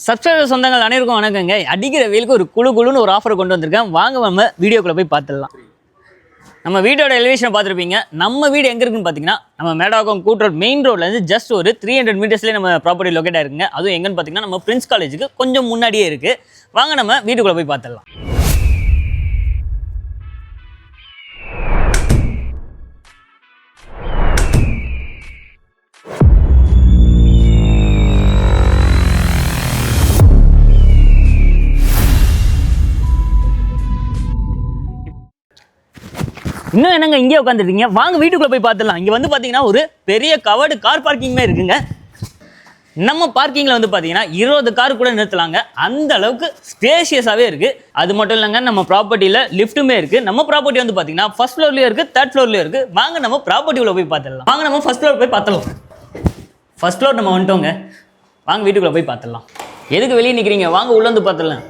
Subscriber சொந்தங்கள் அனைவருக்கும் வணக்கங்க. அடிக்கிற வெயிலுக்கு ஒரு குழுன்னு ஒரு ஆஃபர் கொண்டு வந்திருக்கேன். வாங்க நம்ம வீடியோக்குள்ளே போய் பார்த்துடலாம். நம்ம வீடியோட எலிவேஷனை பார்த்துருப்பீங்க. நம்ம வீடு எங்கே இருக்குன்னு பார்த்தீங்கன்னா நம்ம மேடாக்கம் கூட்ரோட் மெயின் ரோட்லேருந்து ஜஸ்ட் ஒரு 300 மீட்டர்ஸ்லேயே நம்ம ப்ராப்பர்ட்டி லொக்கேட் ஆயிருக்குங்க. அதுவும் எங்கன்னு பார்த்தீங்கன்னா நம்ம பிரின்ஸ் காலேஜுக்கு கொஞ்சம் முன்னாடியே இருக்குது. வாங்க நம்ம வீட்டுக்குள்ளே போய் பார்த்துடலாம். இன்னும் என்னங்க இங்கே உட்காந்துருக்கீங்க? வாங்க வீட்டுக்குள்ளே போய் பார்த்துடலாம். இங்கே வந்து பார்த்தீங்கன்னா ஒரு பெரிய கவர்டு கார் பார்க்கிங்குமே இருக்குங்க. நம்ம பார்க்கிங்கில் வந்து பார்த்தீங்கன்னா 20 கார் கூட நிறுத்தலாங்க. அந்த அளவுக்கு ஸ்பேஷியஸாகவே இருக்குது. அது மட்டும் இல்லைங்க, நம்ம ப்ராப்பர்ட்டியில் லிஃப்ட்டுமே இருக்குது. நம்ம ப்ராப்பர்ட்டி வந்து பார்த்தீங்கன்னா ஃபர்ஸ்ட் ஃப்ளோர்லேயும் இருக்குது, தேர்ட் ஃப்ளோர்லேயும் இருக்குது. வாங்க நம்ம ப்ராப்பர்ட்டிக்குள்ளே போய் பார்த்துடலாம். வாங்க நம்ம ஃபர்ஸ்ட் ஃப்ளோர் போய் பார்த்துடலாம். ஃபர்ஸ்ட் ஃப்ளோர் நம்ம வந்துட்டோங்க. வாங்க வீட்டுக்குள்ளே போய் பார்த்துடலாம். எதுக்கு வெளியே நிற்கிறீங்க? வாங்க உள்ளே வந்து பார்த்துடலாம்.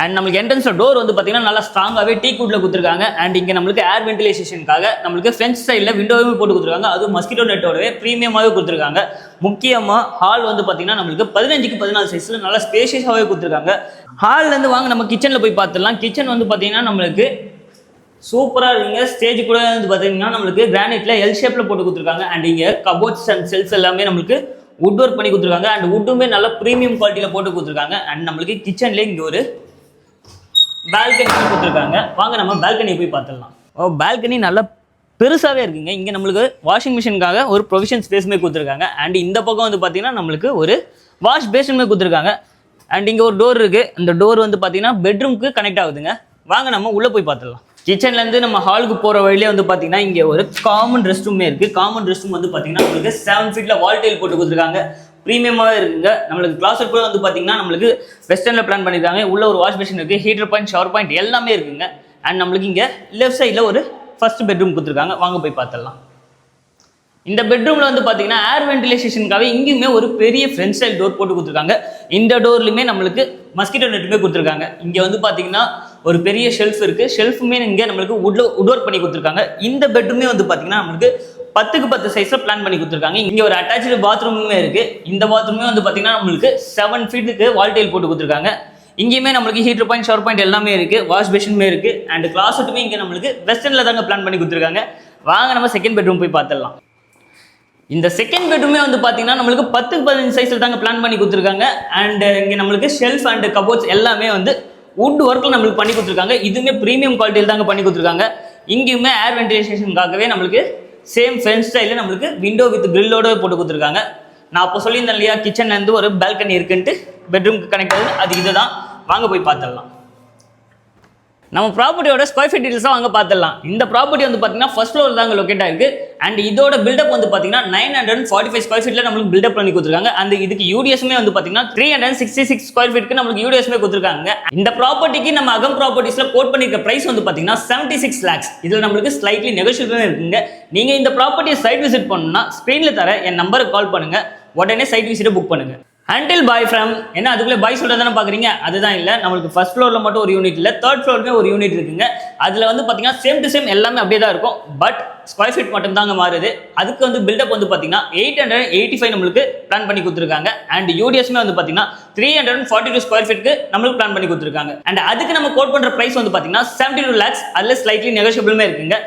அண்ட் நம்மளுக்கு என்ட்ரன்ஸில் டோர் வந்து பார்த்தீங்கன்னா நல்லா ஸ்ட்ராங்காகவே டீக் வுட்டில் கொடுத்துருக்காங்க. அண்ட் இங்கே நம்மளுக்கு ஏர் வென்டிலேஷனுக்காக நம்மளுக்கு ஃப்ரண்ட் சைடில் விண்டோவே போட்டு கொடுத்துருக்காங்க. அதுவும் மஸ்கிட்டோ நெட்டோடவே ப்ரீமியமாகவே கொடுத்துருக்காங்க. முக்கியமாக ஹால் வந்து பார்த்தீங்கன்னா நம்மளுக்கு 15க்கு 14 சைஸில் நல்லா ஸ்பேஷியஸாகவே கொடுத்துருக்காங்க. ஹால்லேருந்து வாங்க நம்ம கிச்சனில் போய் பார்த்துடலாம். கிச்சன் வந்து பார்த்தீங்கன்னா நம்மளுக்கு சூப்பராக இருக்குங்க. ஸ்டேஜ் கூட வந்து பார்த்தீங்கன்னா நம்மளுக்கு கிரானைட்டில் எல் ஷேப்பில் போட்டு கொடுத்துருக்காங்க. அண்ட் இங்கே கபோர்ட்ஸ் அண்ட் செல்ஸ் எல்லாமே நம்மளுக்கு வுட் ஒர்க் பண்ணி கொடுத்துருக்காங்க. அண்ட் வுட்டுமே நல்லா ப்ரீமியம் குவாலிட்டியில் போட்டு கொடுத்துருக்காங்க. அண்ட் நம்மளுக்கு கிச்சன்லேயே இங்கே ஒரு பால்கனி கொடுத்துருக்காங்க. வாங்க நம்ம பால்கனியை போய் பார்த்துடலாம். பால்கனி நல்லா பெருசாகவே இருக்குங்க. இங்கே நம்மளுக்கு வாஷிங் மிஷினுக்காக ஒரு ப்ரொவிஷன் ஸ்பேஸுமே கொடுத்துருக்காங்க. அண்ட் இந்த பக்கம் வந்து பார்த்தீங்கன்னா நம்மளுக்கு ஒரு வாஷ் பேஷனுமே கொடுத்துருக்காங்க. அண்ட் இங்கே ஒரு டோர் இருக்குது. அந்த டோர் வந்து பார்த்தீங்கன்னா பெட்ரூமுக்கு கனெக்ட் ஆகுதுங்க. வாங்க நம்ம உள்ளே போய் பார்த்துடலாம். கிச்சன்லேருந்து நம்ம ஹாலுக்கு போகிற வழியிலே வந்து பார்த்தீங்கன்னா இங்கே ஒரு காமன் ரெஸ்ட் ரூமே இருக்குது. காமன் ரெஸ்ட் ரூம் வந்து பார்த்தீங்கன்னா நம்மளுக்கு 7 ஃபீட்டில் வால் டைல் போட்டு கொடுத்துருக்காங்க. ப்ரீமியமாகவே இருக்குங்க. நம்மளுக்கு கிளாஸட் கூட வந்து பார்த்தீங்கன்னா நம்மளுக்கு வெஸ்டர்னில் பிளான் பண்ணியிருக்காங்க. உள்ள ஒரு வாஷ் மிஷின் இருக்குது, ஹீட்டர் பாயிண்ட், ஷவர் பாயிண்ட் எல்லாமே இருக்குங்க. அண்ட் நம்மளுக்கு இங்கே லெஃப்ட் சைடில் ஒரு ஃபர்ஸ்ட் பெட்ரூம் கொடுத்துருக்காங்க. வாங்க போய் பார்த்துடலாம். இந்த பெட்ரூமில் வந்து பார்த்தீங்கன்னா ஏர் வென்டிலேஷனுக்காகவே இங்கேயுமே ஒரு பெரிய ஃப்ரண்ட் ஸ்டைல் டோர் போட்டு கொடுத்துருக்காங்க. இந்த டோர்லையுமே நம்மளுக்கு மஸ்கிட்டோ நெட்டுமே கொடுத்துருக்காங்க. இங்கே வந்து பார்த்தீங்கன்னா ஒரு பெரிய ஷெல்ஃப் இருக்குது. ஷெல்ஃபுமே இங்கே நம்மளுக்கு வுட் ஒர்க் பண்ணி கொடுத்துருக்காங்க. இந்த பெட்ரூமே வந்து பார்த்தீங்கன்னா நம்மளுக்கு 10க்கு 10 சைஸில் பிளான் பண்ணி கொடுத்துருக்காங்க. இங்கே ஒரு அட்டாச்சு பாத்ரூமுமே இருக்குது. இந்த பாத்ரூமே வந்து பார்த்தீங்கன்னா நம்மளுக்கு 7 ஃபீட்டுக்கு வால் டைல் போட்டு கொடுத்துருக்காங்க. இங்கேயுமே நம்மளுக்கு ஹீட்டர் பாயிண்ட், ஷவர் பாயிண்ட் எல்லாமே இருக்குது. வாஷ் பேஷனுமே இருக்குது. அண்ட் கிளாஸட்டுமே இங்கே நம்மளுக்கு வெஸ்டர்னில் தாங்க பிளான் பண்ணி கொடுத்துருக்காங்க. வாங்க நம்ம செகண்ட் பெட்ரூம் போய் பார்த்துடலாம். இந்த செகண்ட் பெட்ரூமே வந்து பார்த்தீங்கன்னா நம்மளுக்கு 10க்கு 15 சைஸில் தாங்க பிளான் பண்ணி கொடுத்துருக்காங்க. அண்ட் இங்கே நம்மளுக்கு ஷெல்ஃப் அண்ட் கபோர்ட்ஸ் எல்லாமே வந்து வுட் ஒர்க்கில் நம்மளுக்கு பண்ணி கொடுத்துருக்காங்க. இதுவுமே ப்ரீமியம் குவாலிட்டியில் தாங்க பண்ணி கொடுத்துருக்காங்க. இங்கேயுமே ஏர் வென்டிலேஷனுக்காகவே நம்மளுக்கு சேம் ஃப்ரண்ட் ஸ்டைலில் நம்மளுக்கு விண்டோ வித் கிரில்லோட போட்டு கொடுத்துருக்காங்க. நான் அப்போ சொல்லியிருந்தேன் இல்லையா, கிச்சன்லேருந்து ஒரு பால்கனி இருக்குன்ட்டு பெட்ரூமுக்கு கனெக்ட் ஆகுது. அது இதுதான். வாங்க போய் பார்த்துடலாம். நம்ம ப்ராப்பர்ட்டியோட ஸ்கொயர் ஃபீட் டீட்டெயில்ஸாக வாங்க பார்த்துடலாம். இந்த ப்ராப்பர்ட்டி வந்து பார்த்தீங்கன்னா ஃபர்ஸ்ட் ஃப்ளோர் தாங்க லொக்கேட் ஆயிருக்கு. அண்ட் இதோட பில்டப் வந்து பார்த்தீங்கன்னா 945 ஸ்கொயர் ஃபீட்டில் நம்மளுக்கு பில்டப் பண்ணி கொடுத்துருக்காங்க. அந்த இதுக்கு யூடிஎஸ்மே வந்து பார்த்தீங்கன்னா 366 ஸ்கொயர் ஃபீட்டுக்கு நம்மளுக்கு யூடிஎஸ்மே கொடுத்துருக்காங்க. இந்த ப்ராப்பர்ட்டிக்கு நம்ம அகம் ப்ராப்பர்ட்டிஸில் கோட் பண்ணிருக்க பிரைஸ் வந்து பார்த்தீங்கன்னா 76 lakhs. இதில் நம்மளுக்கு ஸ்லைட்லி நெகோஷியபிள் இருக்குங்க. நீங்கள் இந்த ப்ராப்பர்ட்டியை சைட் விசிட் பண்ணணும்னா ஸ்க்ரீனில் தர என் நம்பருக்கு கால் பண்ணுங்க. உடனே சைட் விசிட்டை புக் பண்ணுங்க. அண்டில் பாய் ஃப்ரம் என்ன அதுக்குள்ளே பாய் சொல்கிறது தானே பார்க்குறீங்க? அதுதான் இல்லை, நம்மளுக்கு ஃபர்ஸ்ட் ஃப்ளோரில் மட்டும் ஒரு யூனிட் இல்லை, தேர்ட் ஃப்ளோருமே ஒரு யூனிட் இருக்குங்க. அதில் வந்து பார்த்தீங்கன்னா சேம் டு சேம் எல்லாமே அப்படியே தான் இருக்கும். பட் ஸ்கொயர் ஃபீட் மட்டும் தாங்க மாறுது. அதுக்கு வந்து பில்டப் வந்து பார்த்தீங்கன்னா 885 நம்மளுக்கு பிளான் பண்ணி கொடுத்துருக்காங்க. அண்ட் யூடிஎஸ்மே வந்து பார்த்தீங்கன்னா 342 ஸ்கொயர் ஃபீட்டுக்கு நம்மளுக்கு பிளான் பண்ணி கொடுத்துருக்காங்க. அண்ட் அதுக்கு நம்ம கோட் பண்ணுற ப்ரைஸ் வந்து பார்த்தீங்கன்னா 72 lakhs. அதில் ஸ்லைட்லி நெகோஷியபிளுமே இருக்குங்க.